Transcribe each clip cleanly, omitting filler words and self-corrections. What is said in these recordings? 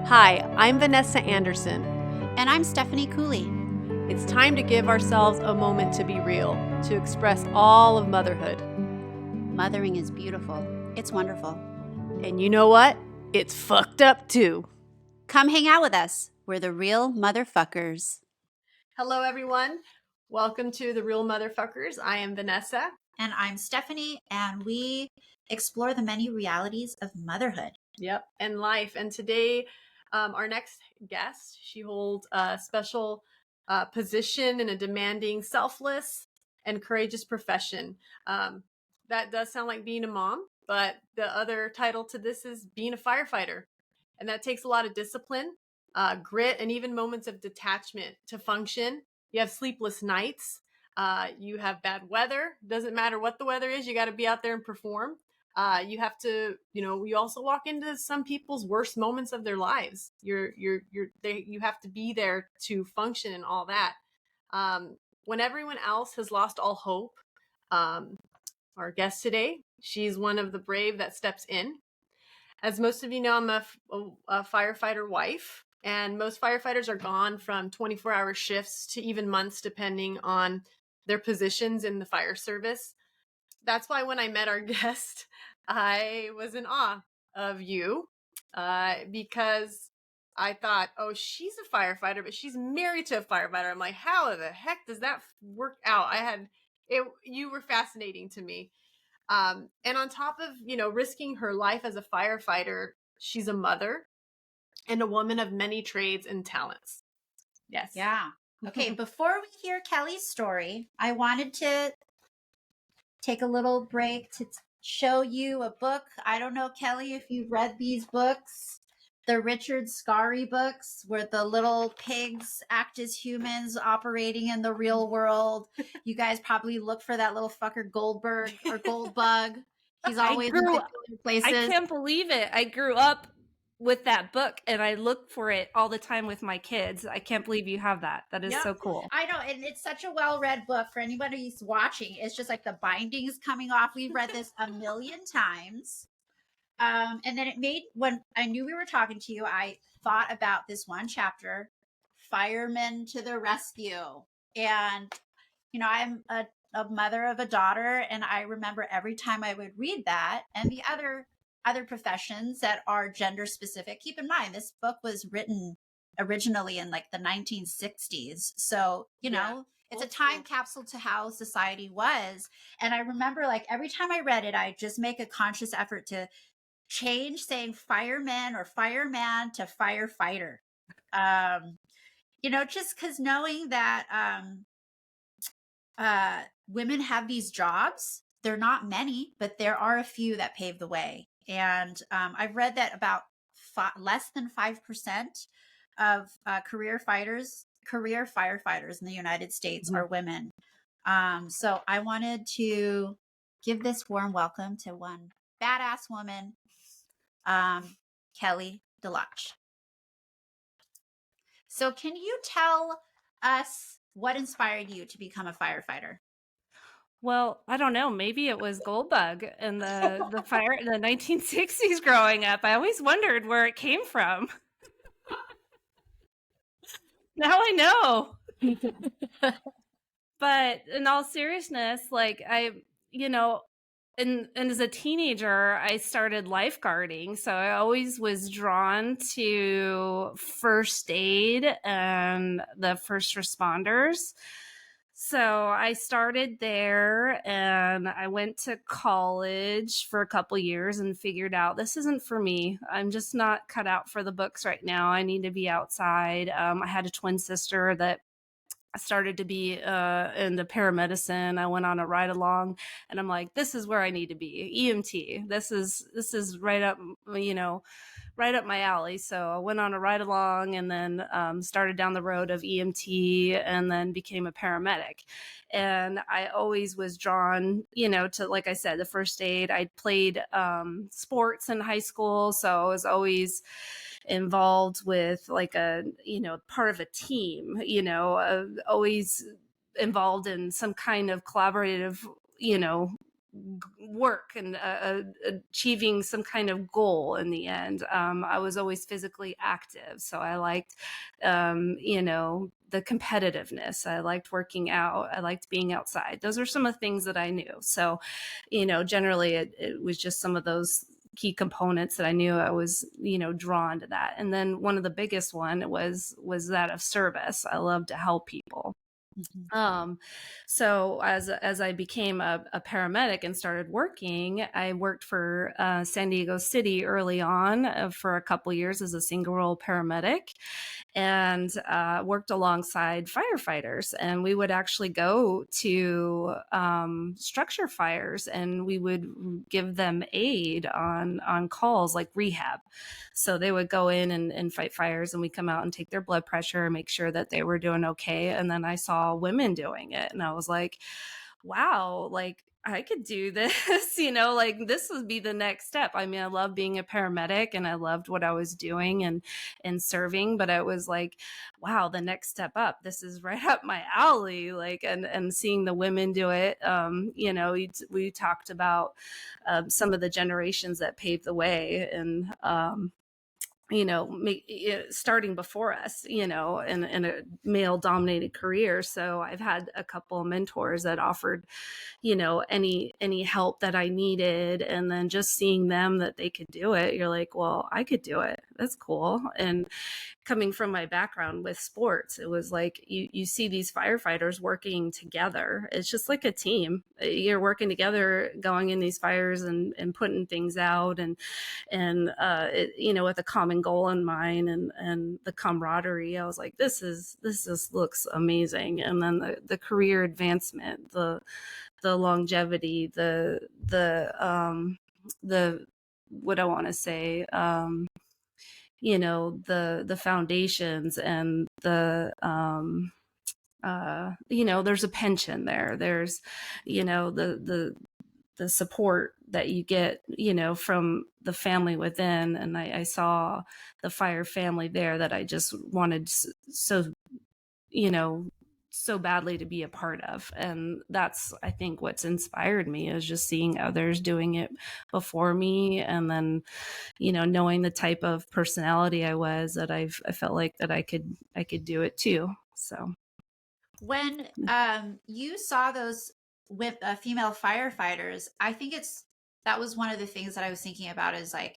Hi, I'm Vanessa Anderson. And I'm Stephanie Cooley. It's time to give ourselves a moment to be real, to express all of motherhood. Mothering is beautiful. It's wonderful. And you know what? It's fucked up too. Come hang out with us. We're the real motherfuckers. Hello, everyone. Welcome to the Real Motherfuckers. I am Vanessa. And I'm Stephanie, and we explore the many realities of motherhood. Yep, and life. And today, our next guest, she holds a special position in a demanding, selfless, and courageous profession. That does sound like being a mom, but the other title to this is being a firefighter. And that takes a lot of discipline, grit, and even moments of detachment to function. You have sleepless nights. You have bad weather. Doesn't matter what the weather is, you got to be out there and perform. You have to, you also walk into some people's worst moments of their lives. You have to be there to function and all that. When everyone else has lost all hope, our guest today, she's one of the brave that steps in. As most of you know, I'm a firefighter wife, and most firefighters are gone from 24-hour shifts to even months, depending on their positions in the fire service. That's why when I met our guest, I was in awe of you because I thought, oh, she's a firefighter, but she's married to a firefighter. I'm like, how the heck does that work out? You were fascinating to me. And on top of, risking her life as a firefighter, she's a mother and a woman of many trades and talents. Yes. Yeah. Okay. Before we hear Kelley's story, I wanted to take a little break to show you a book. I don't know, Kelley, if you've read these books, the Richard Scarry books, where the little pigs act as humans operating in the real world. You guys probably look for that little fucker Goldberg or Goldbug. He's always in places. I can't believe it. I grew up with that book and I look for it all the time with my kids. I can't believe you have that. That is so cool. I know. And it's such a well-read book for anybody who's watching. It's just like the bindings coming off. We've read this a million times. And then when I knew we were talking to you, I thought about this one chapter, Firemen to the Rescue. And, I'm a mother of a daughter, and I remember every time I would read that and the other professions that are gender specific. Keep in mind, this book was written originally in like the 1960s. So, it's a time capsule to how society was. And I remember like every time I read it, I just make a conscious effort to change saying fireman or fireman to firefighter. Just because knowing that women have these jobs, they're not many, but there are a few that pave the way. And I've read that about less than 5% of career firefighters in the United States are women. So I wanted to give this warm welcome to one badass woman, Kelley Delotch. So can you tell us what inspired you to become a firefighter? Well, I don't know. Maybe it was Goldbug and the fire in the 1960s growing up. I always wondered where it came from. Now I know. But in all seriousness, like and as a teenager, I started lifeguarding. So I always was drawn to first aid and the first responders. So I started there and I went to college for a couple years and figured out this isn't for me. I'm just not cut out for the books right now. I need to be outside. I had a twin sister that started to be into paramedicine. I went on a ride along and I'm like, this is where I need to be. EMT. This is right up, right up my alley. So I went on a ride along and then started down the road of EMT and then became a paramedic. And I always was drawn, to, like I said, the first aid. I played sports in high school. So I was always involved with like a, part of a team, always involved in some kind of collaborative, work and achieving some kind of goal in the end. I was always physically active, so I liked, the competitiveness. I liked working out. I liked being outside. Those are some of the things that I knew. So, generally it was just some of those key components that I knew I was, drawn to that. And then one of the biggest one was that of service. I love to help people. Mhm. So as I became a paramedic and started working, I worked for San Diego City early on for a couple years as a single role paramedic, and worked alongside firefighters. And we would actually go to structure fires, and we would give them aid on calls like rehab. So they would go in and fight fires, and we come out and take their blood pressure, make sure that they were doing okay. And then I saw women doing it, and I was like, wow, like I could do this, like this would be the next step. I mean, I love being a paramedic and I loved what I was doing and serving, but I was like, wow, the next step up, this is right up my alley. Like, and seeing the women do it, we talked about some of the generations that paved the way, and starting before us, in a male dominated career. So I've had a couple of mentors that offered, any help that I needed. And then just seeing them that they could do it, you're like, well, I could do it. That's cool. And coming from my background with sports, it was like you see these firefighters working together. It's just like a team. You're working together, going in these fires and putting things out, with a common goal in mind, and the camaraderie. I was like, this just looks amazing. And then the career advancement, the longevity, the what I want to say, the foundations, and there's a pension there. There's, the support that you get, from the family within. And I saw the fire family there that I just wanted you know, so badly to be a part of. And that's, I think, what's inspired me, is just seeing others doing it before me. And then, knowing the type of personality I was, that I felt like that I could do it too. So When you saw those with female firefighters, I think that was one of the things that I was thinking about, is like,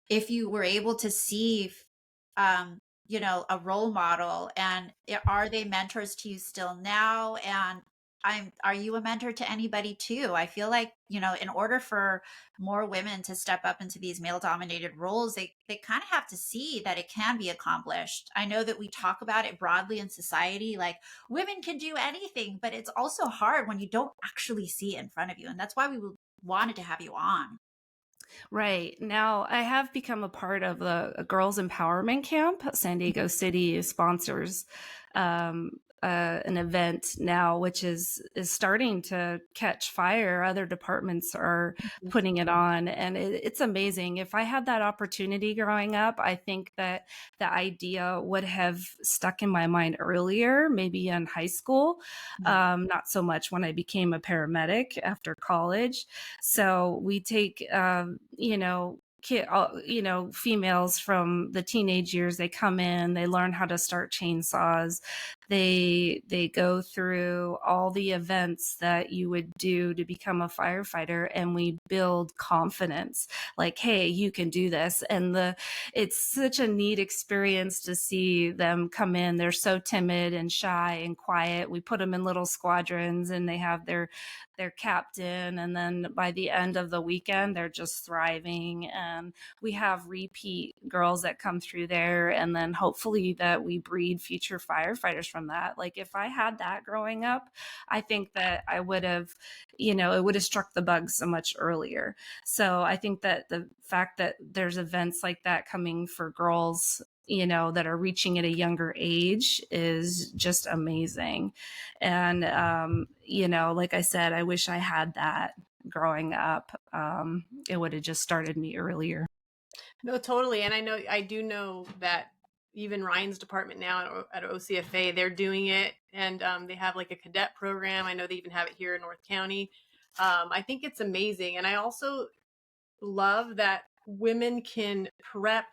if you were able to see um a role model, and are they mentors to you still now? And are you a mentor to anybody too? I feel like, in order for more women to step up into these male dominated roles, they kind of have to see that it can be accomplished. I know that we talk about it broadly in society, like women can do anything, but it's also hard when you don't actually see it in front of you. And that's why we wanted to have you on. right now, I have become a part of a girls empowerment camp. San Diego City sponsors an event now, which is starting to catch fire. Other departments are putting it on, and it's amazing. If I had that opportunity growing up, I think that the idea would have stuck in my mind earlier, maybe in high school, not so much when I became a paramedic after college. So we take, females from the teenage years. They come in, they learn how to start chainsaws. They go through all the events that you would do to become a firefighter, and we build confidence. Like, hey, you can do this. And it's such a neat experience to see them come in. They're so timid and shy and quiet. We put them in little squadrons, and they have their captain, and then by the end of the weekend, they're just thriving. And we have repeat girls that come through there, and then hopefully that we breed future firefighters from that. Like, if I had that growing up, I think that I would have, it would have struck the bug so much earlier. So I think that the fact that there's events like that coming for girls, that are reaching at a younger age, is just amazing. And, like I said, I wish I had that growing up. It would have just started me earlier. No, totally. And I do know that even Ryan's department now at OCFA, they're doing it. And they have like a cadet program. I know they even have it here in North County. I think it's amazing. And I also love that women can prep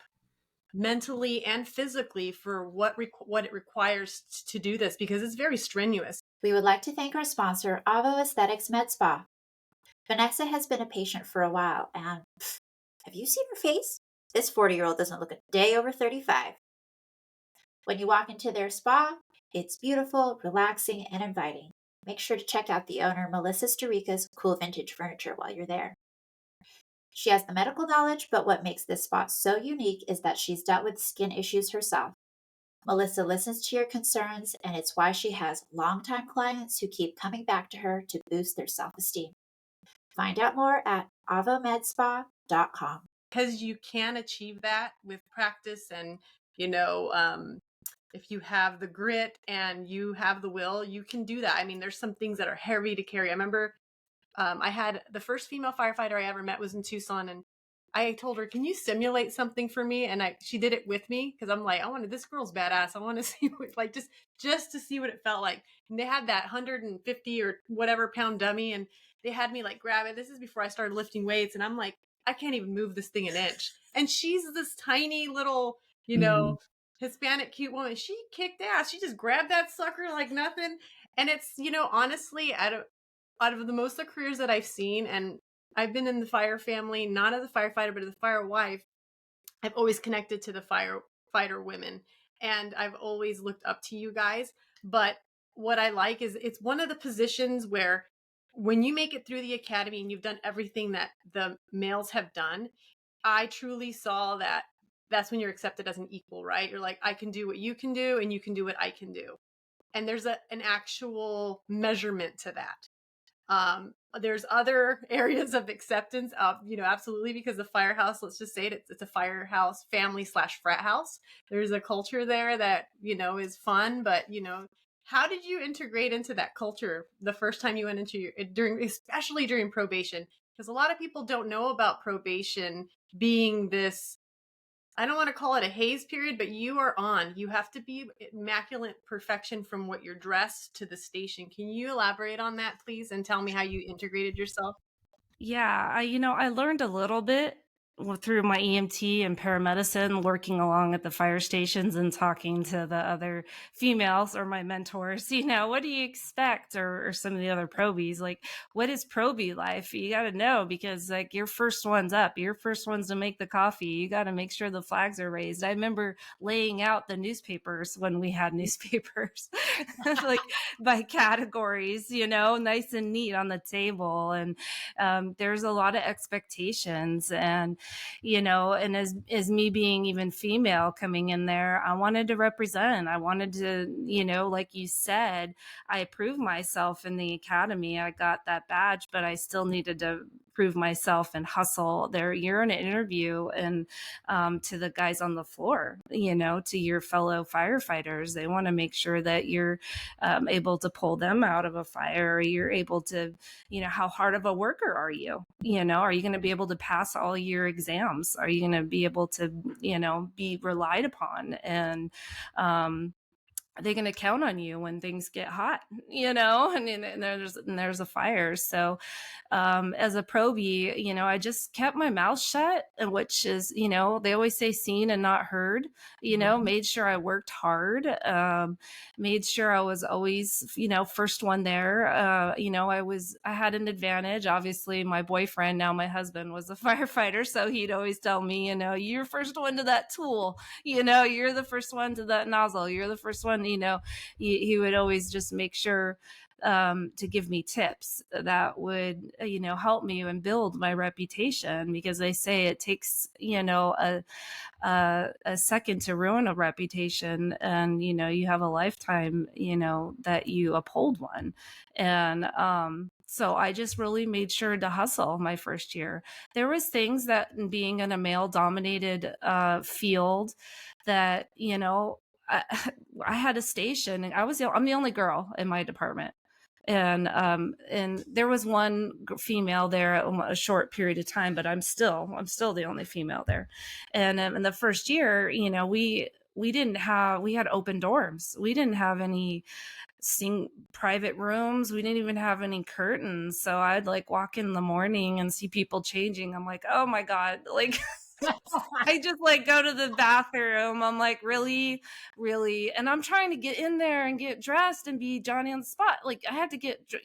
mentally and physically for what it requires to do this, because it's very strenuous. We would like to thank our sponsor, Avo Aesthetics Med Spa. Vanessa has been a patient for a while, and have you seen her face? This 40-year-old doesn't look a day over 35. When you walk into their spa, it's beautiful, relaxing, and inviting. Make sure to check out the owner, Melissa Starica's cool vintage furniture while you're there. She has the medical knowledge, but what makes this spot so unique is that she's dealt with skin issues herself. Melissa listens to your concerns, and it's why she has longtime clients who keep coming back to her to boost their self-esteem. Find out more at avomedspa.com. Because you can achieve that with practice, and if you have the grit and you have the will, you can do that. I mean, there's some things that are heavy to carry. I remember I had the first female firefighter I ever met was in Tucson, and I told her, "Can you simulate something for me?" And she did it with me, because I'm like, this girl's badass. I want to see what, just to see what it felt like. And they had that 150 or whatever pound dummy, and they had me like grab it. This is before I started lifting weights, and I'm like, I can't even move this thing an inch. And she's this tiny little, Hispanic cute woman. She kicked ass. She just grabbed that sucker like nothing. And it's, honestly, out of the most of the careers that I've seen, and I've been in the fire family, not as a firefighter, but as a fire wife, I've always connected to the firefighter women, and I've always looked up to you guys. But what I like is it's one of the positions where when you make it through the academy and you've done everything that the males have done, I truly saw that that's when you're accepted as an equal, right? You're like, I can do what you can do, and you can do what I can do. And there's an actual measurement to that. There's other areas of acceptance, absolutely, because the firehouse, let's just say it's a firehouse family / frat house. There's a culture there that, is fun, but, how did you integrate into that culture the first time you went into especially during probation? Because a lot of people don't know about probation being this, I don't want to call it a haze period, but you have to be immaculate perfection from what you're dressed to the station. Can you elaborate on that, please, and tell me how you integrated yourself? Yeah, I learned a little bit through my EMT and paramedicine, working along at the fire stations and talking to the other females or my mentors. What do you expect? Or some of the other probies, like, what is probie life? You got to know, because like your first one's up, your first one's to make the coffee. You got to make sure the flags are raised. I remember laying out the newspapers when we had newspapers, like by categories, nice and neat on the table. And there's a lot of expectations, and and as me being even female coming in there, I wanted to represent. I wanted to, like you said, I proved myself in the academy. I got that badge, but I still needed to prove myself and hustle there. You're in an interview, and to the guys on the floor, to your fellow firefighters, they want to make sure that you're able to pull them out of a fire. Or you're able to, how hard of a worker are you? Are you going to be able to pass all your exams? Are you going to be able to, be relied upon? And are they going to count on you when things get hot, and there's a fire. So as a probie, I just kept my mouth shut, which is, they always say seen and not heard, made sure I worked hard, made sure I was always, first one there. I had an advantage. Obviously, my boyfriend, now my husband, was a firefighter. So he'd always tell me, you're first one to that tool, you're the first one to that nozzle. You're the first one, he would always just make sure to give me tips that would, help me and build my reputation, because they say it takes, a second to ruin a reputation, and you have a lifetime, that you uphold one. And so I just really made sure to hustle my first year. There was things that, being in a male dominated field, that I, I had a station, and I'm the only girl in my department. And there was one female there a short period of time, but I'm still the only female there. And in the first year, we had open dorms. We didn't have any private rooms. We didn't even have any curtains. So I'd like walk in the morning and see people changing. I'm like, oh my God, like I just like go to the bathroom. I'm like, really, really? And I'm trying to get in there and get dressed and be Johnny on the spot. Like I had to get, be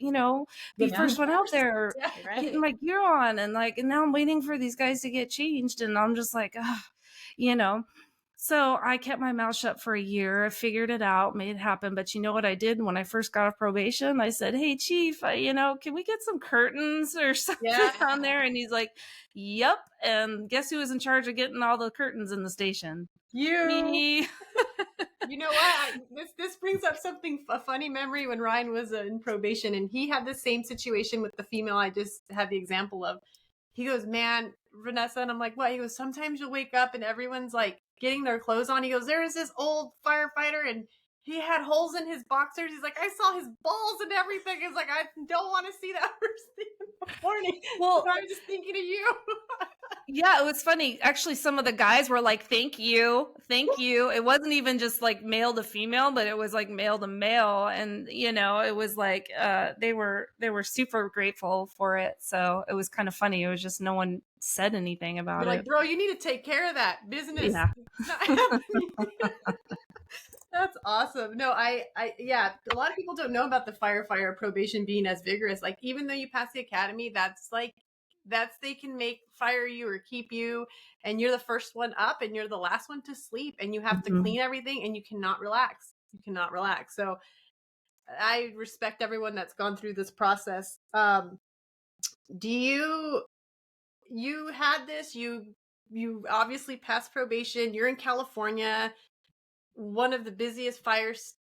Yeah. first one out there, Yeah. getting my gear on. And like, and now I'm waiting for these guys to get changed. And I'm just like, you know. So I kept my mouth shut for a year. I figured it out, made it happen. But you know what I did when I first got off probation? I said, "Hey, chief, can we get some curtains or something Yeah. on there?" And he's like, "Yep." And guess who was in charge of getting all the curtains in the station? You. Me. You know what? This brings up a funny memory when Ryan was in probation, and he had the same situation with the female I just had the example of. He goes, "Man, Vanessa," and I'm like, "What?" He goes, "Sometimes you'll wake up and everyone's like getting their clothes on." He goes, "There was this old firefighter and he had holes in his boxers." He's like, "I saw his balls and everything." He's like, "I don't want to see that first thing in the morning." Well, So I'm just thinking of you. yeah, it was funny. Actually, some of the guys were like, "Thank you, thank you." It wasn't even just like male to female, but it was like male to male, and it was like they were super grateful for it. So it was kind of funny. It was just no one said anything about You're it. like, "Bro, you need to take care of that business." Yeah. Not happening. That's awesome. No, yeah, a lot of people don't know about the firefighter probation being as vigorous. Like, even though you pass the academy, they can fire you or keep you, and you're the first one up and you're the last one to sleep, and you have to Mhm. clean everything, and you cannot relax. So I respect everyone that's gone through this process. Do you had this, you obviously passed probation, you're in California, one of the busiest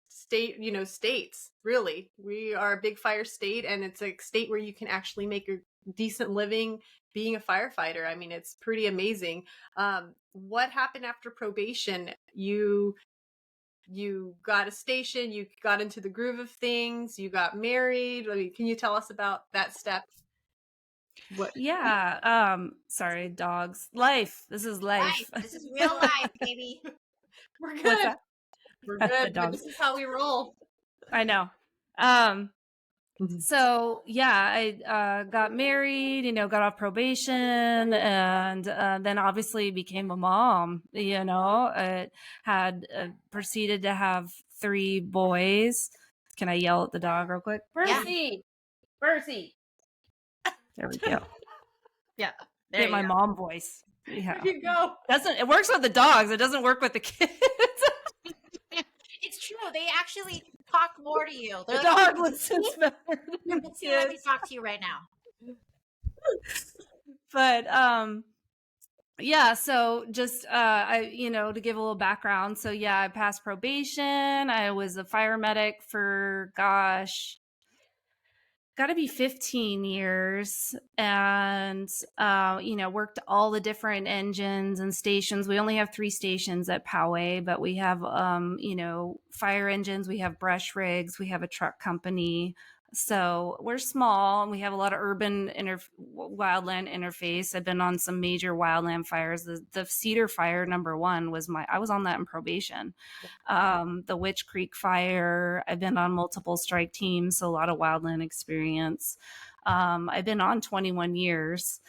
states, really. We are a big fire state, and it's a state where you can actually make a decent living being a firefighter. I mean, it's pretty amazing. What happened after probation? You got a station, you got into the groove of things, you got married. I mean, can you tell us about that step? What? Yeah. Sorry, dogs. Life. This is life. Life. This is real life, baby. We're What's good. that? We're The good. But dogs. this is how we roll. I know. So yeah, I got married, got off probation, and then obviously became a mom. Had proceeded to have 3 boys. Can I yell at the dog real quick? Yeah. Percy, Percy. There we go. Yeah. Get my mom voice. Yeah, There you go. it works with the dogs. It doesn't work with the kids. It's true. They actually talk more to you. The They're dog listens better than the let's see how they kids. talk to you right now. But yeah, so just to give a little background. So yeah, I passed probation. I was a fire medic for gotta be 15 years, and worked all the different engines and stations. We only have 3 stations at Poway, but we have fire engines, we have brush rigs, we have a truck company. So we're small, and we have a lot of urban wildland interface. I've been on some major wildland fires. The Cedar Fire #1 I was on that in probation. The Witch Creek Fire. I've been on multiple strike teams, so a lot of wildland experience. I've been on 21 years,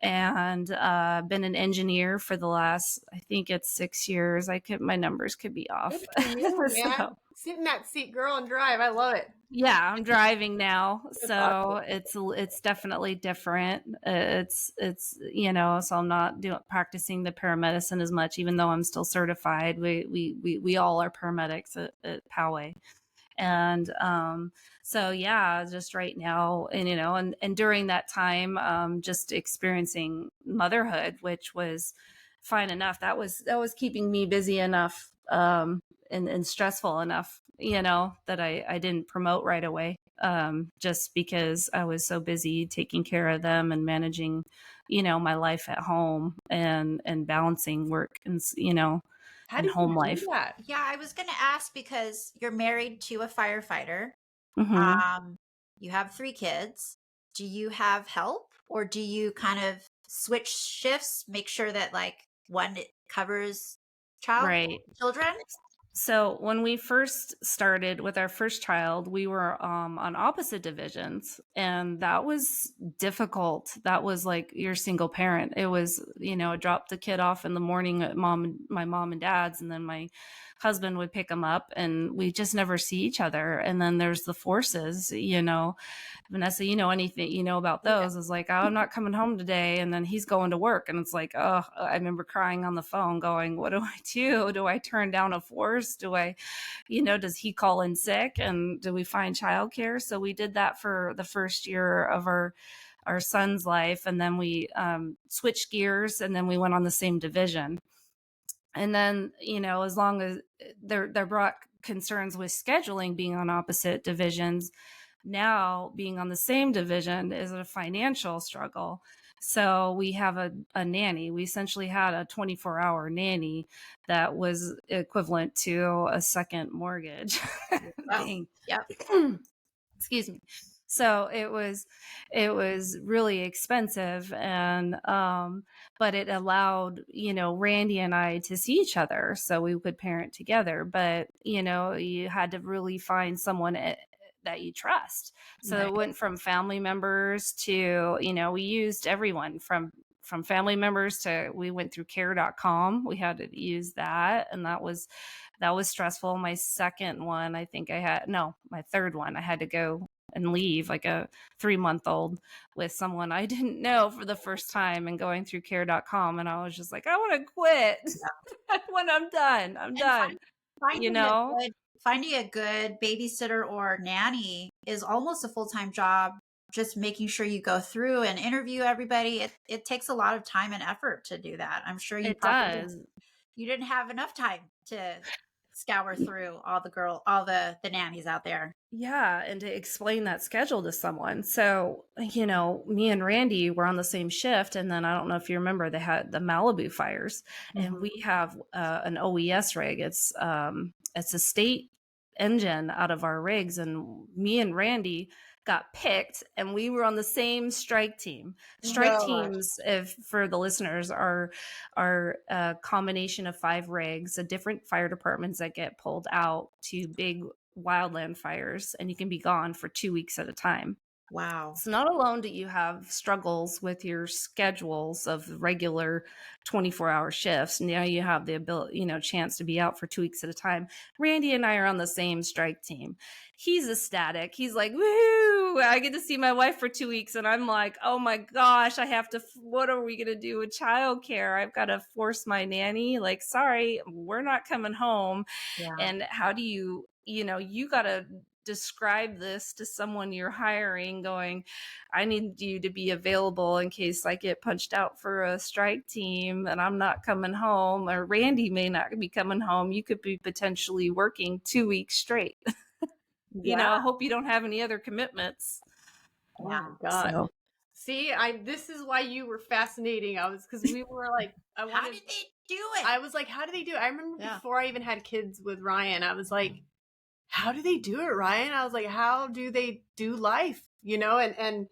and been an engineer for the last, I think it's 6 years. My numbers could be off. Good for you, man. Sit in that seat, girl, and drive. I love it. Yeah, I'm driving now, That's so awesome. it's definitely different. It's so I'm not practicing the paramedicine as much, even though I'm still certified. We all are paramedics at Poway, and so yeah, just right now, and during that time, just experiencing motherhood, which was fine enough. That was keeping me busy enough, and stressful enough, that I didn't promote right away, just because I was so busy taking care of them and managing, my life at home, and balancing work and How and did home you do life. that? Yeah, I was going to ask because you're married to a firefighter. Mm-hmm. You have 3 kids. Do you have help, or do you kind of switch shifts, make sure that like one covers Right. children? So when we first started with our first child, we were on opposite divisions, and that was difficult. That was like you're single parent. It was, drop the kid off in the morning at my mom and dad's, and then my husband would pick him up, and we just never see each other. And then there's the forces, Vanessa, anything about Yeah. those is like, oh, I'm not coming home today. And then he's going to work. And it's like, oh, I remember crying on the phone going, what do I do? Do I turn down a force? Do I, does he call in sick? And do we find childcare? So we did that for the first year of our son's life. And then we switched gears, and then we went on the same division. And then, as long as there brought concerns with scheduling being on opposite divisions, now being on the same division is a financial struggle. So we have a nanny. We essentially had a 24-hour nanny that was equivalent to a second mortgage. Wow. Being Yep. excuse me. So it was really expensive, and but it allowed Randy and I to see each other, so we could parent together. But you had to really find someone that you trust. So Right. it went from family members to we used everyone from family members to, we went through care.com. We had to use that, and that was stressful. My second one, my third one, I had to go and leave like a 3-month-old with someone I didn't know for the first time, and going through care.com. And I was just like, I want to quit. When I'm done, I'm And done. finding a good babysitter or nanny is almost a full-time job. Just making sure you go through and interview everybody. It takes a lot of time and effort to do that. I'm sure you It probably does. you didn't have enough time to scour through all the nannies out there. Yeah, and to explain that schedule to someone. So, me and Randy were on the same shift, and then I don't know if you remember, they had the Malibu fires, and Mhm. we have an OES rig. It's a state engine out of our rigs, and me and Randy got picked, and we were on the same strike team. Strike No. teams, if for the listeners, are a combination of 5 rigs, different fire departments that get pulled out to big wildland fires, and you can be gone for 2 weeks at a time. Wow. So not alone do you have struggles with your schedules of regular 24-hour shifts. Now you have the ability, chance to be out for 2 weeks at a time. Randy and I are on the same strike team. He's ecstatic. He's like, woohoo, I get to see my wife for 2 weeks. And I'm like, oh my gosh, what are we going to do with childcare? I've got to force my nanny. Like, sorry, we're not coming home. Yeah. And how do you got to describe this to someone you're hiring, going, I need you to be available in case I get punched out for a strike team and I'm not coming home, or Randy may not be coming home. You could be potentially working 2 weeks straight. Yeah. I hope you don't have any other commitments. Oh my God. So See, this is why you were fascinating. Because we were like, How did they do it? I was like, how do they do it? I remember Yeah. before I even had kids with Ryan, I was like, how do they do it, Ryan? I was like, how do they do life? And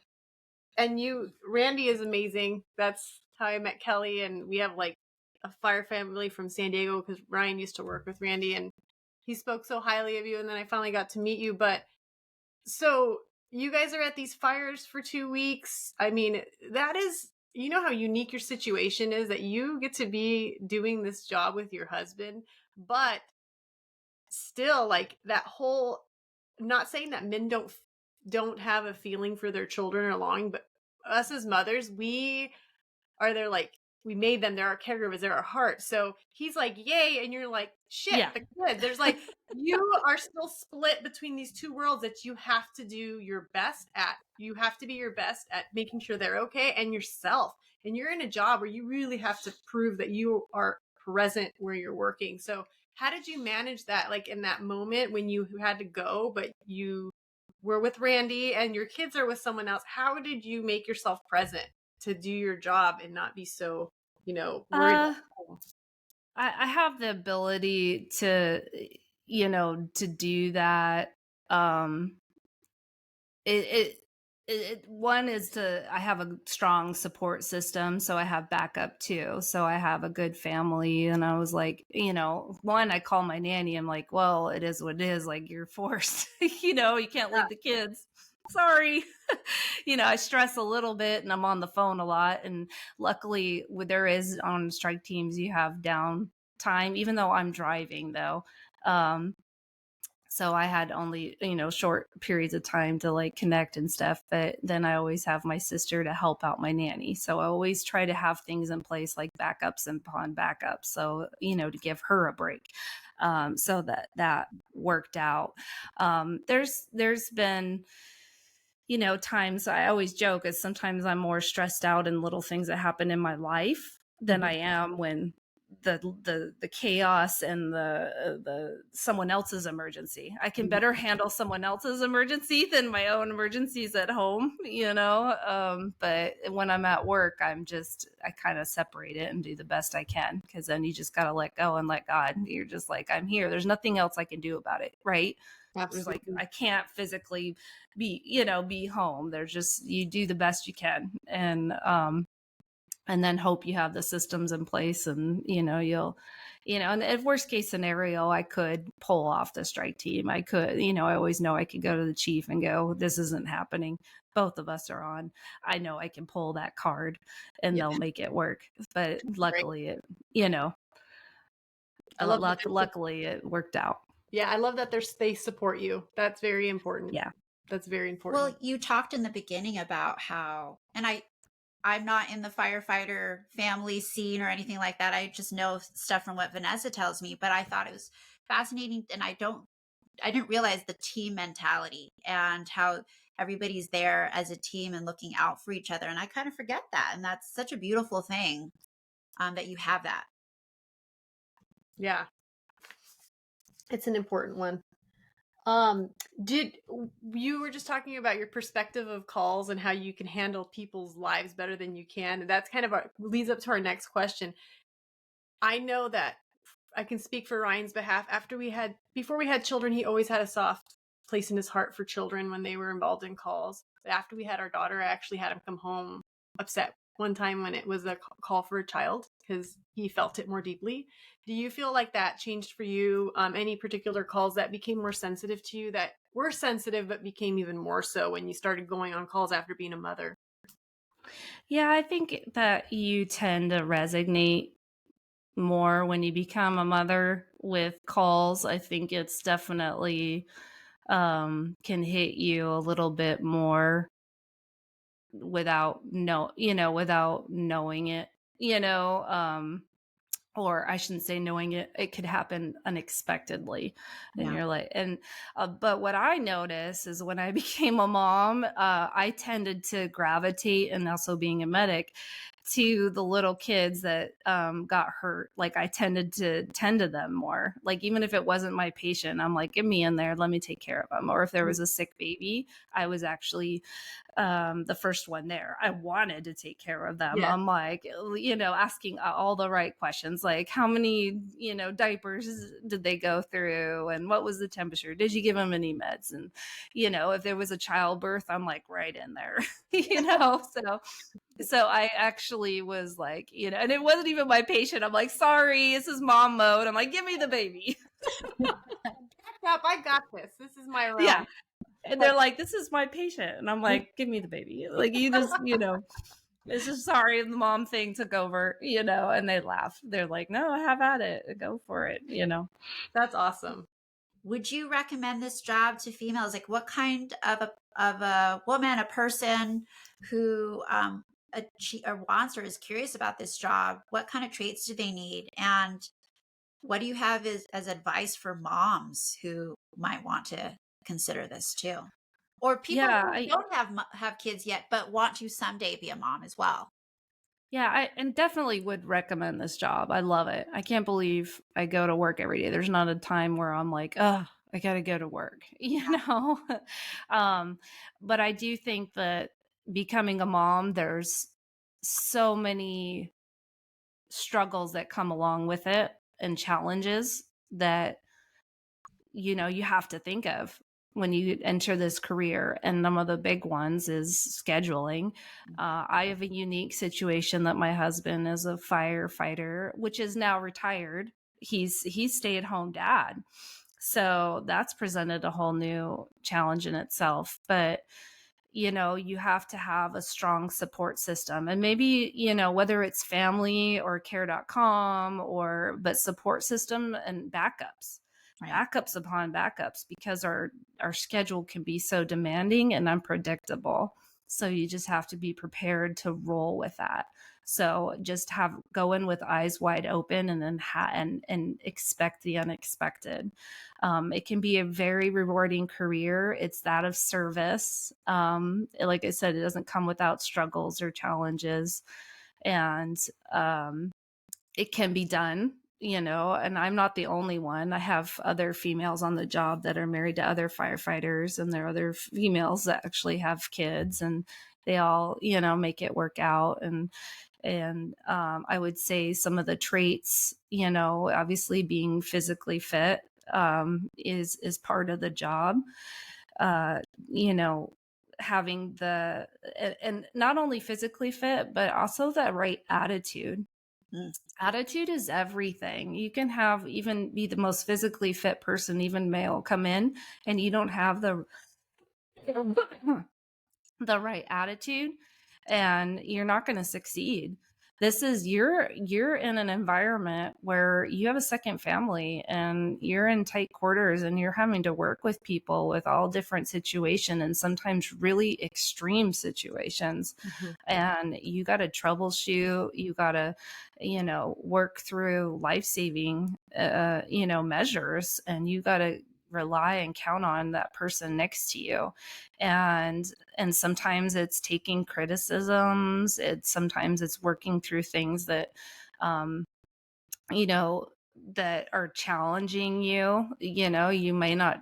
you, Randy is amazing. That's how I met Kelley, and we have like a fire family from San Diego because Ryan used to work with Randy, and he spoke so highly of you. And then I finally got to meet you. But so you guys are at these fires for 2 weeks. I mean, that is, how unique your situation is, that you get to be doing this job with your husband, but still, like, that whole, not saying that men don't have a feeling for their children or longing, but us as mothers, we are there, like, we made them, they're our caregivers, they're our heart. So he's like, yay, and you're like, shit, Yeah. the kid. There's like, you are still split between these two worlds that you have to do your best at. You have to be your best at making sure they're okay, and yourself. And you're in a job where you really have to prove that you are present where you're working. So how did you manage that, like, in that moment when you had to go, but you were with Randy and your kids are with someone else? How did you make yourself present to do your job and not be so, worried about home? I have the ability to to do that. It one is I have a strong support system, so I have backup too. So I have a good family, and I was like, one, I call my nanny. I'm like, well, it is what it is. Like, you're forced, you can't leave the kids. Sorry. I stress a little bit, and I'm on the phone a lot. And luckily, there is on strike teams, you have down time, even though I'm driving though. So I had only, short periods of time to like connect and stuff. But then I always have my sister to help out my nanny. So I always try to have things in place like backups and upon backups. So, to give her a break. So that worked out. There's been, times I always joke is sometimes I'm more stressed out in little things that happen in my life than I am when the chaos and the someone else's emergency. I can better handle someone else's emergency than my own emergencies at home, but when I'm at work, I kind of separate it and do the best I can, because then you just got to let go and let God. You're just like, I'm here. There's nothing else I can do about it. Right. There's like, I can't physically be home. There's just, you do the best you can. And then hope you have the systems in place, and you'll and at worst case scenario, I could pull off the strike team. I could, I always know I could go to the chief and go, this isn't happening, both of us are on. I know I can pull that card and they'll make it work. But luckily luckily it worked out. Yeah, I love that they support you. That's very important. Yeah, that's very important. Well, you talked in the beginning about how, and I'm not in the firefighter family scene or anything like that. I just know stuff from what Vanessa tells me, but I thought it was fascinating. And I didn't realize the team mentality and how everybody's there as a team and looking out for each other. And I kind of forget that. And that's such a beautiful thing, that you have that. Yeah. It's an important one. You were just talking about your perspective of calls and how you can handle people's lives better than you can. And that's kind of leads up to our next question. I know that I can speak for Ryan's behalf. Before we had children, he always had a soft place in his heart for children when they were involved in calls. But after we had our daughter, I actually had him come home upset one time when it was a call for a child, because he felt it more deeply. Do you feel like that changed for you? Any particular calls that became more sensitive to you, that were sensitive but became even more so when you started going on calls after being a mother? Yeah, I think that you tend to resonate more when you become a mother with calls. I think it's definitely can hit you a little bit more without knowing it, or I shouldn't say knowing it. It could happen unexpectedly. And you're like, but what I noticed is when I became a mom, I tended to gravitate, and also being a medic, to the little kids that got hurt. Like, I tended to tend to them more. Like, even if it wasn't my patient, I'm like, get me in there, let me take care of them. Or if there was a sick baby, I was actually the first one there. I wanted to take care of them. I'm like, asking all the right questions, like how many, diapers did they go through, and what was the temperature? Did you give them any meds? And, if there was a childbirth, I'm like right in there, So I actually was like, and it wasn't even my patient. I'm like, sorry, this is mom mode. I'm like, give me the baby. I got this. This is my realm. Yeah. And they're like, this is my patient. And I'm like, give me the baby. Like, you just, it's just, sorry, the mom thing took over, and they laugh. They're like, no, have at it. Go for it, That's awesome. Would you recommend this job to females? Like, what kind of a woman, a person who wants or is curious about this job, what kind of traits do they need? And what do you have as advice for moms who might want to consider this too? Or people who don't have kids yet, but want to someday be a mom as well. Yeah, I definitely would recommend this job. I love it. I can't believe I go to work every day. There's not a time where I'm like, oh, I got to go to work, But I do think that becoming a mom, there's so many struggles that come along with it, and challenges that, you have to think of when you enter this career. And some of the big ones is scheduling. I have a unique situation that my husband is a firefighter, which is now retired. He's stay-at-home dad. So that's presented a whole new challenge in itself. But you have to have a strong support system, and maybe, whether it's family or care.com but support system and Right. backups upon backups, because our schedule can be so demanding and unpredictable. So you just have to be prepared to roll with that. So just go in with eyes wide open, and then and expect the unexpected. It can be a very rewarding career. It's that of service. Like I said, it doesn't come without struggles or challenges, and it can be done, and I'm not the only one. I have other females on the job that are married to other firefighters, and there are other females that actually have kids, and they all, make it work out. And I would say some of the traits, obviously being physically fit is part of the job. Uh, you know, having and not only physically fit, but also the right attitude. Mm. Attitude is everything. You can even be the most physically fit person, even male, come in, and you don't have the right attitude, and you're not going to succeed. This is you're in an environment where you have a second family, and you're in tight quarters, and you're having to work with people with all different situations, and sometimes really extreme situations. And you got to troubleshoot, you got to work through life-saving measures, and you got to rely and count on that person next to you. And sometimes it's taking criticisms, sometimes it's working through things that you know that are challenging you. You may not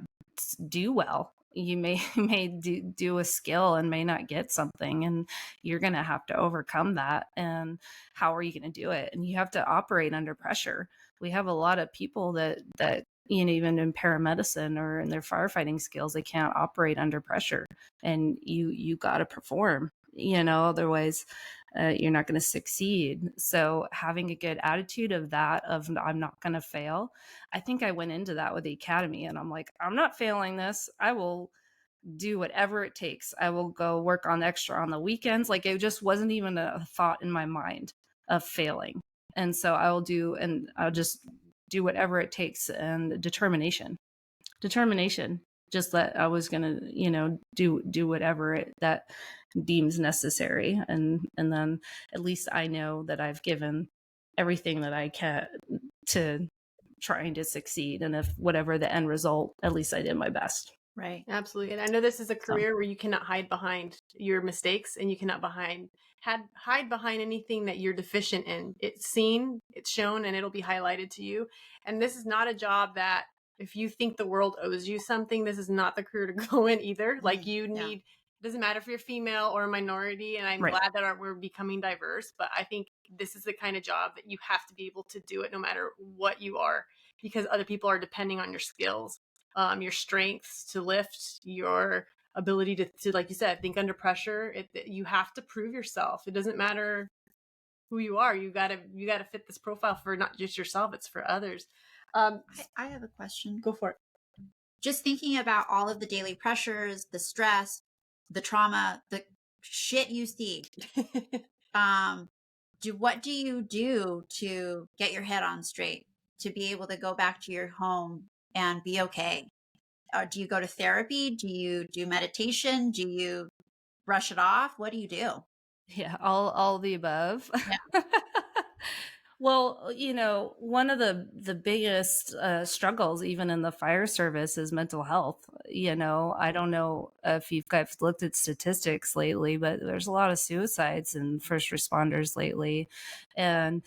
do well, you may do a skill and may not get something, and you're going to have to overcome that. And how are you going to do it? And you have to operate under pressure. We have a lot of people that even in paramedicine or in their firefighting skills, they can't operate under pressure, and you got to perform, otherwise you're not going to succeed. So having a good attitude of I'm not going to fail. I think I went into that with the academy, and I'm like, I'm not failing this. I will do whatever it takes. I will go work on extra on the weekends. Like, it just wasn't even a thought in my mind of failing. And so I'll just do whatever it takes. And determination, just that I was going to, do whatever that deems necessary. And then at least I know that I've given everything that I can to trying to succeed. And if whatever the end result, at least I did my best. Right. Absolutely. And I know this is a career where you cannot hide behind your mistakes, and you cannot hide behind anything that you're deficient in. It's seen, it's shown, and it'll be highlighted to you. And this is not a job that, if you think the world owes you something, this is not the career to go in either. Like, you need, doesn't matter if you're female or a minority. And I'm glad that we're becoming diverse, but I think this is the kind of job that you have to be able to do it no matter what you are, because other people are depending on your skills, your strengths to lift, your ability to, like you said, think under pressure. You have to prove yourself. It doesn't matter who you are. You gotta fit this profile for not just yourself, it's for others. I have a question. Go for it. Just thinking about all of the daily pressures, the stress, the trauma, the shit you see. What do you do to get your head on straight, to be able to go back to your home and be okay? Do you go to therapy? Do you do meditation? Do you brush it off? What do you do? Yeah, all the above. Yeah. Well, one of the biggest struggles, even in the fire service, is mental health. I don't know if you guys looked at statistics lately, but there's a lot of suicides in first responders lately. And,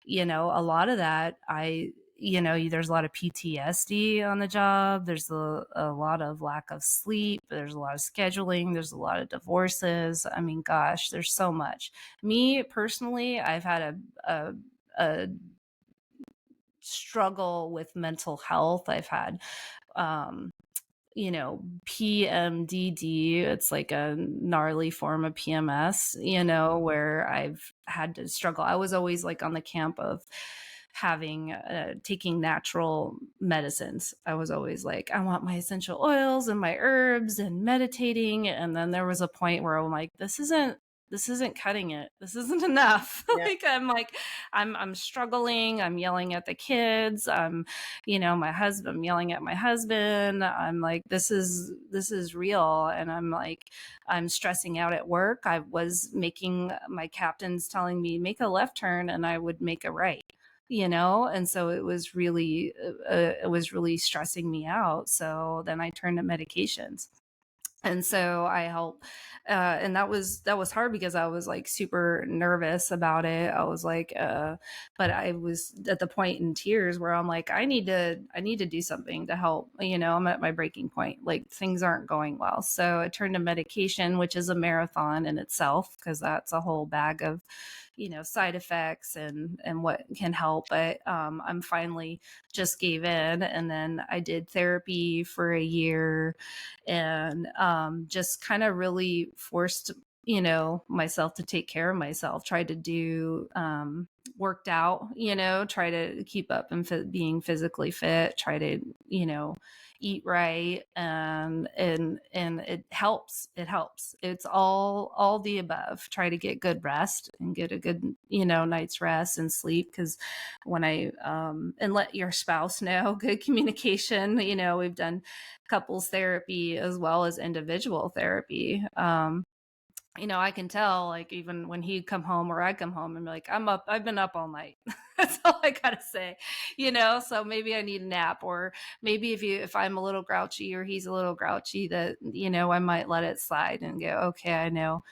a lot of that, there's a lot of PTSD on the job. There's a lot of lack of sleep. There's a lot of scheduling. There's a lot of divorces. I mean, gosh, there's so much. Me personally, I've had a struggle with mental health. I've had, PMDD. It's like a gnarly form of PMS, where I've had to struggle. I was always like on the camp of having taking natural medicines. I was always like, I want my essential oils and my herbs and meditating. And then there was a point where I'm like, this isn't cutting it. This isn't enough. Yeah. I'm struggling. I'm yelling at the kids. I'm yelling at my husband. I'm like, this is real. And I'm like, I'm stressing out at work. I was making my captains telling me, make a left turn, and I would make a right. And so it was really stressing me out. So then I turned to medications. And so I help, and that was hard because I was like super nervous about it. I was like, but I was at the point in tears where I'm like, I need to do something to help. I'm at my breaking point. Like, things aren't going well. So I turned to medication, which is a marathon in itself, because that's a whole bag of side effects and what can help. But I'm finally just gave in, and then I did therapy for a year, and just kind of really forced myself to take care of myself, tried to do worked out, try to keep up and being physically fit, try to eat right, and it helps. It's all the above. Try to get good rest and get a good night's rest and sleep, because when I and let your spouse know, good communication. We've done couples therapy as well as individual therapy. I can tell, like, even when he'd come home or I come home and be like, I've been up all night. That's all I gotta say, so maybe I need a nap. Or maybe if I'm a little grouchy or he's a little grouchy, that, I might let it slide and go, okay, I know,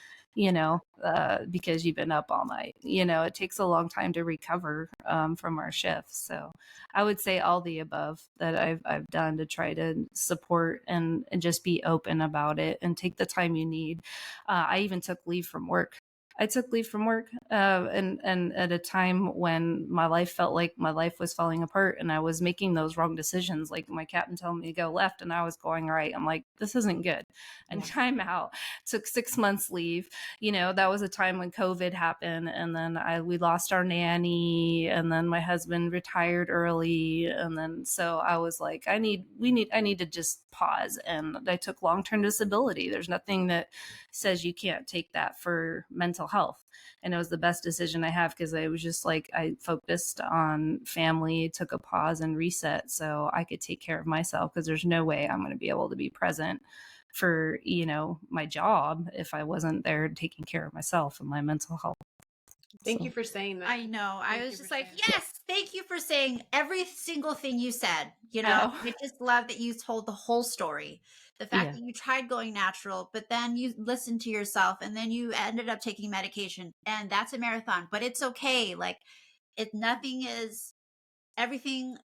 because you've been up all night. It takes a long time to recover from our shifts. So I would say all the above that I've done to try to support and just be open about it and take the time you need. I even took leave from work. and at a time when my life felt like my life was falling apart, and I was making those wrong decisions. Like, my captain told me to go left and I was going right. I'm like, this isn't good. And time out. Took 6 months leave. That was a time when COVID happened, and then we lost our nanny, and then my husband retired early, and then so I was like, I need to just pause. And I took long-term disability. There's nothing that says you can't take that for mental health. And it was the best decision I have, because I was just like, I focused on family, took a pause and reset so I could take care of myself, because there's no way I'm going to be able to be present for my job if I wasn't there taking care of myself and my mental health. Thank you for saying that. I know. I was just like, saying yes, thank you for saying every single thing you said. I just love that you told the whole story. The fact that you tried going natural, but then you listened to yourself, and then you ended up taking medication, and that's a marathon, but it's okay. Like, nothing is everything.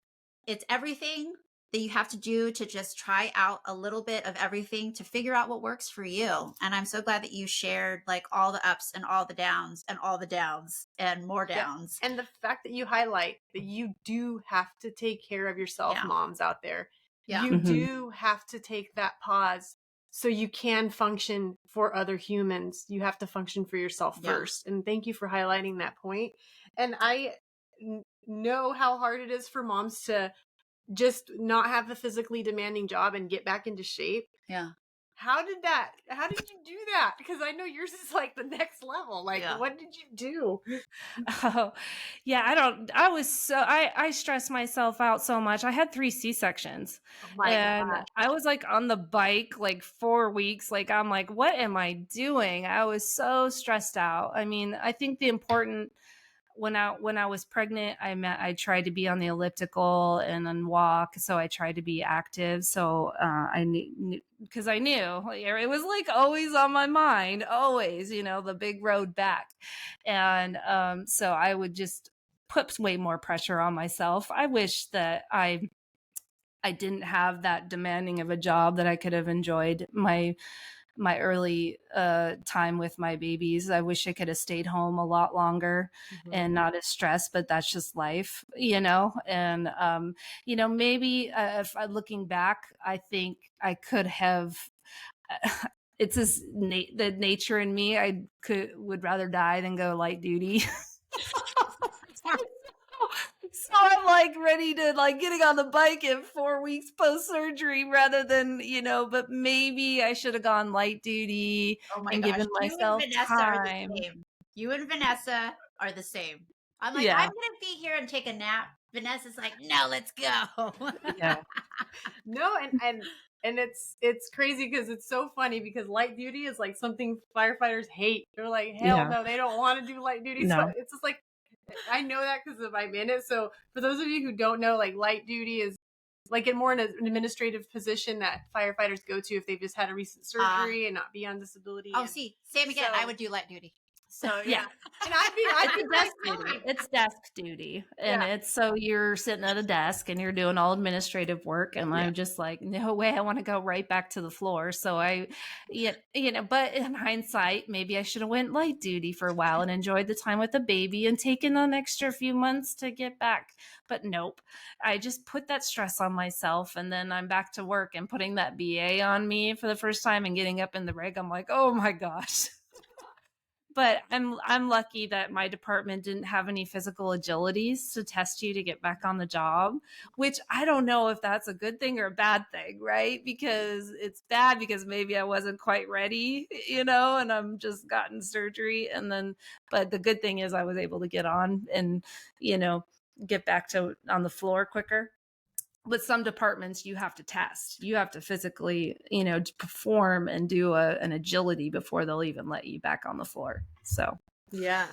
It's everything that you have to do to just try out a little bit of everything to figure out what works for you. And I'm so glad that you shared like all the ups and all the downs and all the downs and more downs. Yeah. And the fact that you highlight that you do have to take care of yourself, moms out there. Yeah. You do have to take that pause so you can function for other humans. You have to function for yourself first. And thank you for highlighting that point. And I know how hard it is for moms to just not have a physically demanding job and get back into shape. Yeah. How did you do that? Because I know yours is like the next level. Like, what did you do? Oh, yeah. I stressed myself out so much. I had 3 C-sections. Oh my gosh. I was like on the bike like 4 weeks. Like, I'm like, what am I doing? I was so stressed out. I mean, I think the important, when I was pregnant, I tried to be on the elliptical and then walk. So I tried to be active. So I knew, because I knew it was like always on my mind, always, the big road back. And so I would just put way more pressure on myself. I wish that I didn't have that demanding of a job, that I could have enjoyed my my early time with my babies. I wish I could have stayed home a lot longer and not as stressed, but that's just life, and maybe if I looking back, I think I could have it's just the nature in me. I would rather die than go light duty. So I'm like ready to like getting on the bike in 4 weeks post surgery rather than, but maybe I should have gone light duty Oh my and gosh, given you and myself Vanessa are the time. same. You and Vanessa are the same. I'm like, I'm Yeah. gonna be here and take a nap. Vanessa's like, no, let's go. Yeah. No, and it's crazy because it's so funny because light duty is like something firefighters hate. They're like, hell Yeah. no, they don't want to do light duty. So No. it's just like I know that because I'm in it. So for those of you who don't know, like light duty is like an administrative position that firefighters go to if they've just had a recent surgery and not be on disability. Oh, see, same again. I would do light duty. So Yeah. and I'd It's be a really desk duty. fine. It's desk duty. And Yeah. it's so you're sitting at a desk and you're doing all administrative work. And I'm just like, no way, I want to go right back to the floor. So but in hindsight, maybe I should have went light duty for a while and enjoyed the time with the baby and taken an extra few months to get back. But nope, I just put that stress on myself. And then I'm back to work and putting that BA on me for the first time and getting up in the rig. I'm like, oh my gosh. But I'm lucky that my department didn't have any physical agilities to test you to get back on the job, which I don't know if that's a good thing or a bad thing, right? Because it's bad because maybe I wasn't quite ready, and I'm just gotten surgery. And then, but the good thing is I was able to get on and, get back to on the floor quicker. But some departments you have to test. You have to physically, perform and do an agility before they'll even let you back on the floor. So yeah.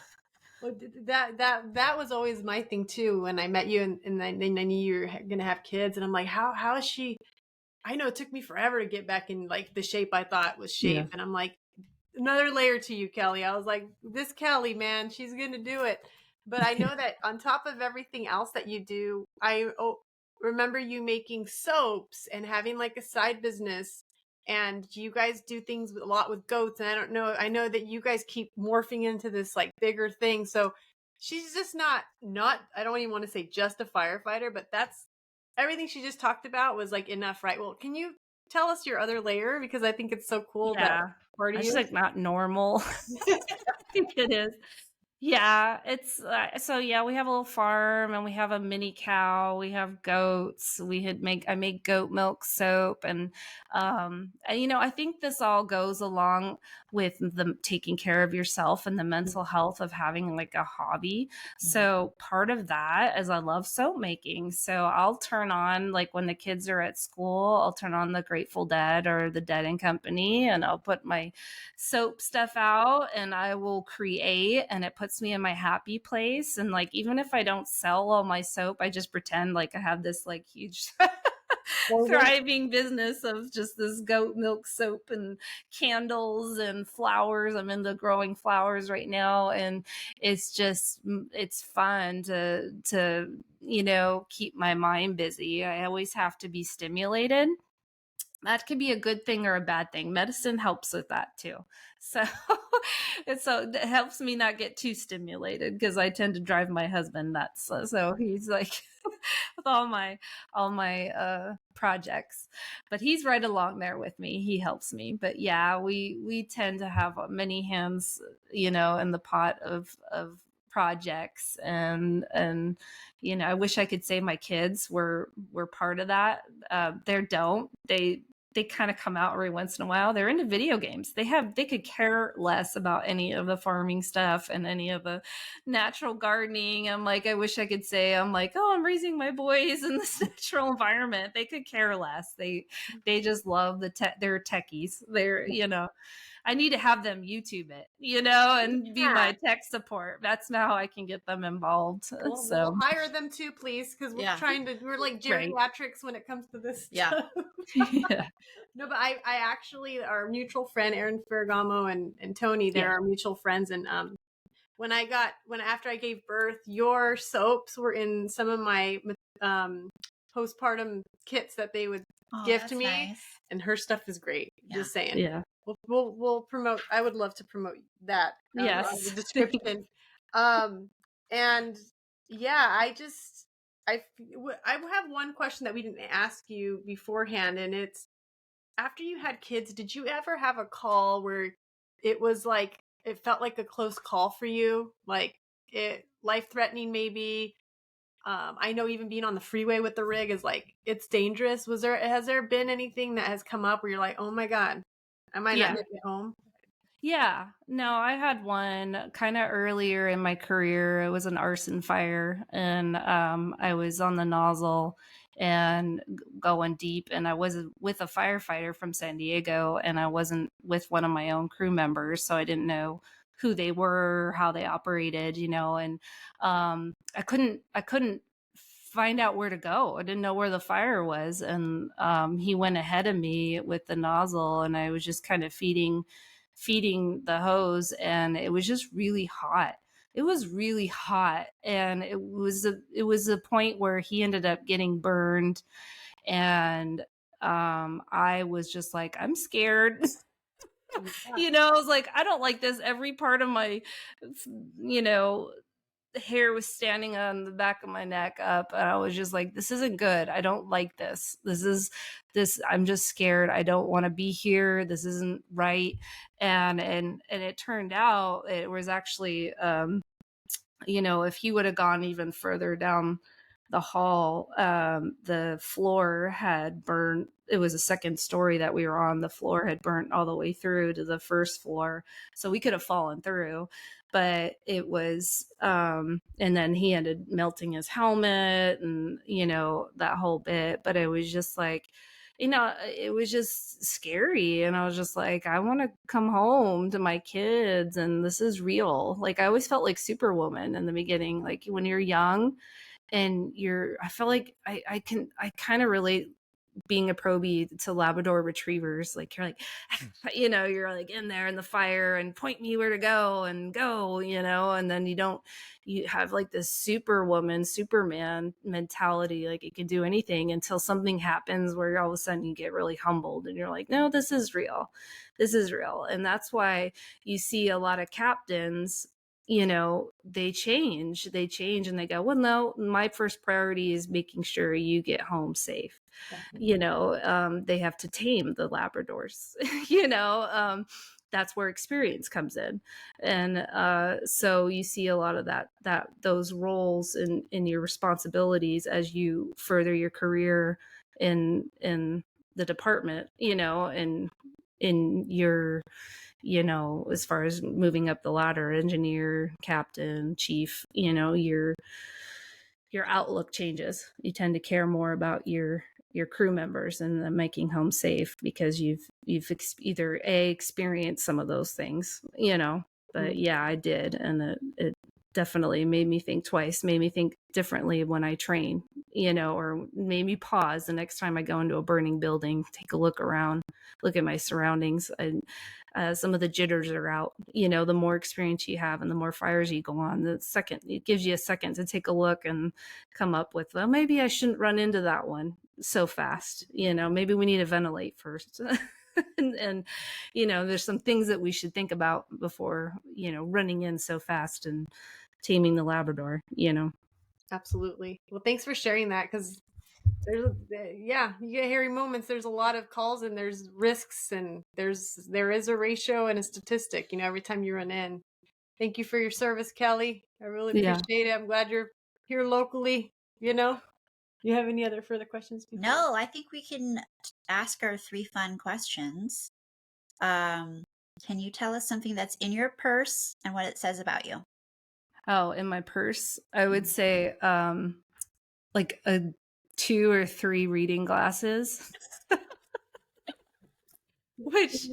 Well, that was always my thing too. When I met you and I knew you were gonna have kids, and I'm like, how is she? I know it took me forever to get back in like the shape I thought was shape, and I'm like, another layer to you, Kelley. I was like, this Kelley, man, she's gonna do it. But I know that on top of everything else that you do, I remember you making soaps and having like a side business, and you guys do things a lot with goats. And I know that you guys keep morphing into this like bigger thing. So she's just not, I don't even want to say just a firefighter, but that's everything she just talked about was like enough, right? Well, can you tell us your other layer? Because I think it's so cool that part of it's you. like not normal. I think it is. Yeah, it's we have a little farm and we have a mini cow, we have goats, I make goat milk soap and I think this all goes along with the taking care of yourself and the mental health of having like a hobby. So part of that is I love soap making. So I'll turn on, like when the kids are at school, I'll turn on the Grateful Dead or the Dead and Company and I'll put my soap stuff out and I will create, and it puts me in my happy place. And like even if I don't sell all my soap, I just pretend like I have this like huge thriving business of just this goat milk soap and candles and flowers. I'm into growing flowers right now, and it's fun to keep my mind busy. I always have to be stimulated. That could be a good thing or a bad thing. Medicine helps with that too. So it helps me not get too stimulated because I tend to drive my husband nuts. So he's like with all my projects, but he's right along there with me. He helps me. But yeah, we tend to have many hands, in the pot of projects and I wish I could say my kids were part of that. They kind of come out every once in a while. They're into video games. They could care less about any of the farming stuff and any of the natural gardening. I'm like, I wish I could say, I'm like, oh, I'm raising my boys in this natural environment. They could care less. They just love they're techies. I need to have them YouTube it, and be my tech support. That's how I can get them involved. Well, So we'll hire them too, please, because we're like geriatrics when it comes to this stuff. Yeah. No, but I actually, our mutual friend Aaron Ferragamo and Tony, they're our mutual friends, and after I gave birth, your soaps were in some of my postpartum kits that they would gift me, and her stuff is great. Just saying. Yeah. We'll promote. I would love to promote that on the Yes. description. And yeah, I have one question that we didn't ask you beforehand, and it's, after you had kids, did you ever have a call where it was like, it felt like a close call for you, like it life threatening maybe? I know even being on the freeway with the rig is like, it's dangerous. Has there been anything that has come up where you're like, oh my God, I might not Yeah. make it home? Yeah. No, I had one kind of earlier in my career. It was an arson fire, and I was on the nozzle and going deep, and I was with a firefighter from San Diego, and I wasn't with one of my own crew members, so I didn't know who they were, how they operated, and I couldn't find out where to go. I didn't know where the fire was, and he went ahead of me with the nozzle, and I was just kind of feeding the hose, and it was just really hot. It was really hot, and it was a point where he ended up getting burned, and I was just like, I'm scared. I was like, I don't like this. Every part of my you know the hair was standing on the back of my neck up, and I was just like, this isn't good. I don't like this. I'm just scared. I don't want to be here. This isn't right. And it turned out it was actually if he would have gone even further down the hall, the floor had burned. It was a second story that we were on. The floor had burnt all the way through to the first floor, so we could have fallen through. But it was, and then he ended melting his helmet, and that whole bit. But it was just like, it was just scary, and I was just like, I want to come home to my kids, and this is real. Like, I always felt like Superwoman in the beginning, like when you're young and I felt like I kind of relate being a probie to Labrador retrievers. Like, you're like, you're like in there in the fire and point me where to go and go, and then you have like this Superman mentality, like you can do anything until something happens where all of a sudden you get really humbled and you're like, no, this is real. This is real. And that's why you see a lot of captains, they change and they go, well, no, my first priority is making sure you get home safe. They have to tame the Labradors. That's where experience comes in. And so you see a lot of those roles in your responsibilities as you further your career in the department, and in your, as far as moving up the ladder, engineer, captain, chief, your outlook changes. You tend to care more about your crew members and making home safe because you've either experienced some of those things, but yeah, I did. And it definitely made me think twice, made me think differently when I train, or made me pause the next time I go into a burning building, take a look around, look at my surroundings. And some of the jitters are out, the more experience you have and the more fires you go on, it gives you a second to take a look and come up with, well, maybe I shouldn't run into that one so fast. Maybe we need to ventilate first. and there's some things that we should think about before, running in so fast and taming the Labrador, Absolutely. Well, thanks for sharing that, because you get hairy moments. There's a lot of calls and there's risks, and there is a ratio and a statistic, every time you run in. Thank you for your service, Kelley. I really appreciate it. I'm glad you're here locally. You have any other further questions? No, I think we can ask our 3 fun questions. Can you tell us something that's in your purse and what it says about you? Oh, in my purse, I would say like 2 or 3 reading glasses, which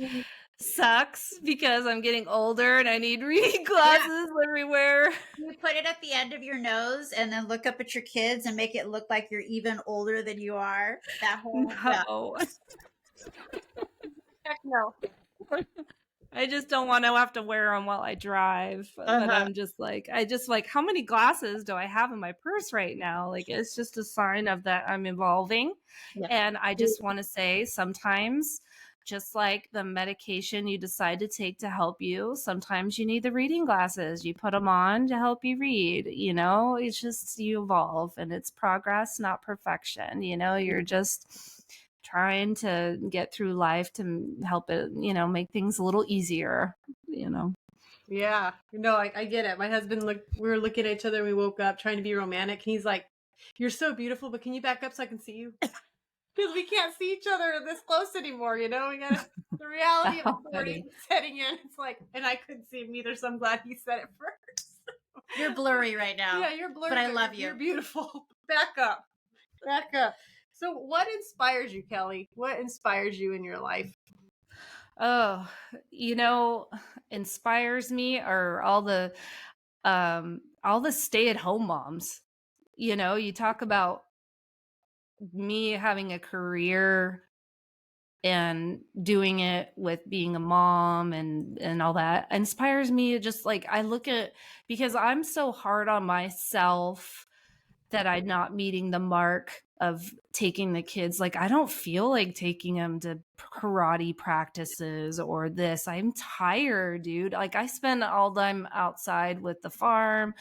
sucks because I'm getting older and I need reading glasses everywhere. You put it at the end of your nose and then look up at your kids and make it look like you're even older than you are. That whole No. Heck no. I just don't want to have to wear them while I drive. But I'm just like, how many glasses do I have in my purse right now? Like, it's just a sign of that I'm evolving. Yeah. And I just want to say, sometimes just like the medication you decide to take to help you, sometimes you need the reading glasses. You put them on to help you read. You know, it's just you evolve, and it's progress, not perfection. You know, you're just trying to get through life to help it, you know, make things a little easier, you know. Yeah. No, I get it. My husband we were looking at each other, we woke up trying to be romantic, and he's like, "You're so beautiful, but can you back up so I can see you?" Because we can't see each other this close anymore, you know? We gotta the reality of Oh, authority funny. setting in. It's like, and I couldn't see him either, so I'm glad he said it first. You're blurry right now. Yeah, you're blurry, but I love you're you. beautiful. Back up. Back up. So what inspires you, Kelley? What inspires you in your life? Oh, you know, inspires me are all the stay-at-home moms. You know, you talk about me having a career and doing it with being a mom and all that inspires me. Just like I look at, because I'm so hard on myself that I'm not meeting the mark of taking the kids. Like, I don't feel like taking them to karate practices or this. I'm tired, dude. Like, I spend all time outside with the farm,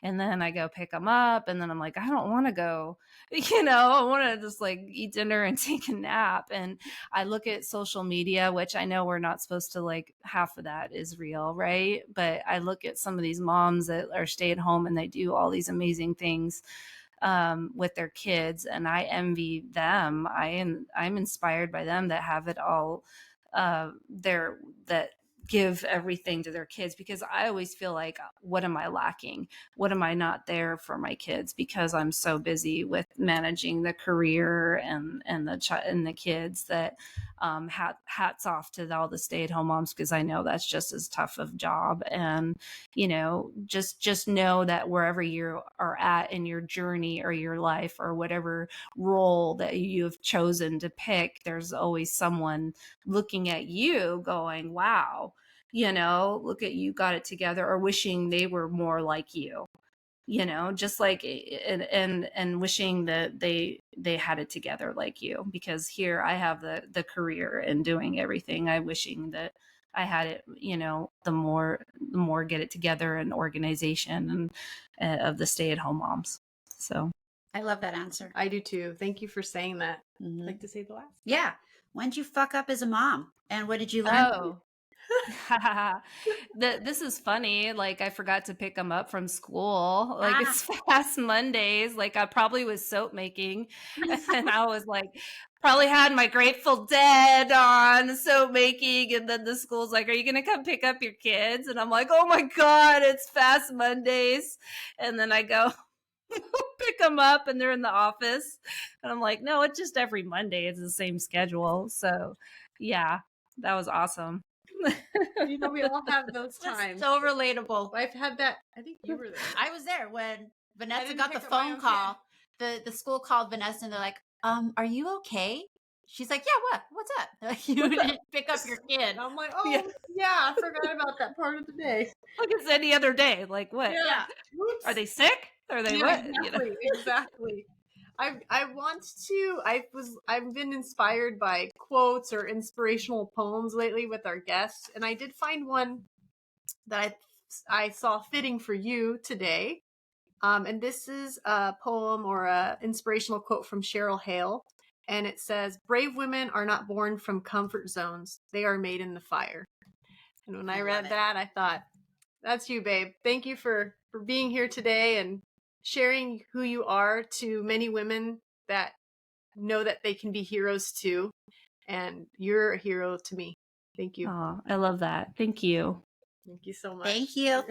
and then I go pick them up, and then I'm like, I don't want to go, you know, I want to just like eat dinner and take a nap. And I look at social media, which I know we're not supposed to, like, half of that is real, right? But I look at some of these moms that are stay at home and they do all these amazing things with their kids, and I envy them. I'm inspired by them that have it all there, that give everything to their kids, because I always feel like, what am I lacking? What am I not there for my kids, because I'm so busy with managing the career and the kids, that hats off to all the stay-at-home moms, because I know that's just as tough of job. And you know, just know that wherever you are at in your journey or your life or whatever role that you've chosen to pick, there's always someone looking at you going, wow, you know, look at you, got it together, or wishing they were more like you, you know, just like, and wishing that they had it together like you, because here I have the career and doing everything. I wishing that I had it, you know, the more get it together and organization and of the stay-at-home moms. So I love that answer. I do too. Thank you for saying that. Mhm. I'd like to say the last. Yeah. When did you fuck up as a mom? And what did you learn? oh this is funny. Like, I forgot to pick them up from school. Like, Ah. it's fast Mondays. Like, I probably was soap making, and I was like, probably had my Grateful Dead on, soap making, and then the school's like, "Are you gonna come pick up your kids?" And I'm like, "Oh my god, it's fast Mondays!" And then I go pick them up, and they're in the office, and I'm like, "No, it's just every Monday. It's the same schedule." So, yeah, that was awesome. You know, we all have those That's times. so relatable. I've had that. I think you were there. I was there when Vanessa didn't got the pick up my phone own call. The school called Vanessa and they're like, "Are you okay?" She's like, "Yeah, what? What's up?" You didn't pick up your kid. And I'm like, oh Yeah. yeah, I forgot about that part of the day. Like it's any other day. Like, what? Yeah. Whoops. Are they sick? Are they Yeah, what? You know? exactly, exactly. I've been inspired by quotes or inspirational poems lately with our guests, and I did find one that I saw fitting for you today. And this is a poem or a inspirational quote from Cheryl Hale, and it says, "Brave women are not born from comfort zones; they are made in the fire." And when I read that, I thought, that's you, babe. Thank you for being here today and sharing who you are to many women that know that they can be heroes too. And you're a hero to me. Thank you. Oh, I love that. Thank you. Thank you so much. Thank you.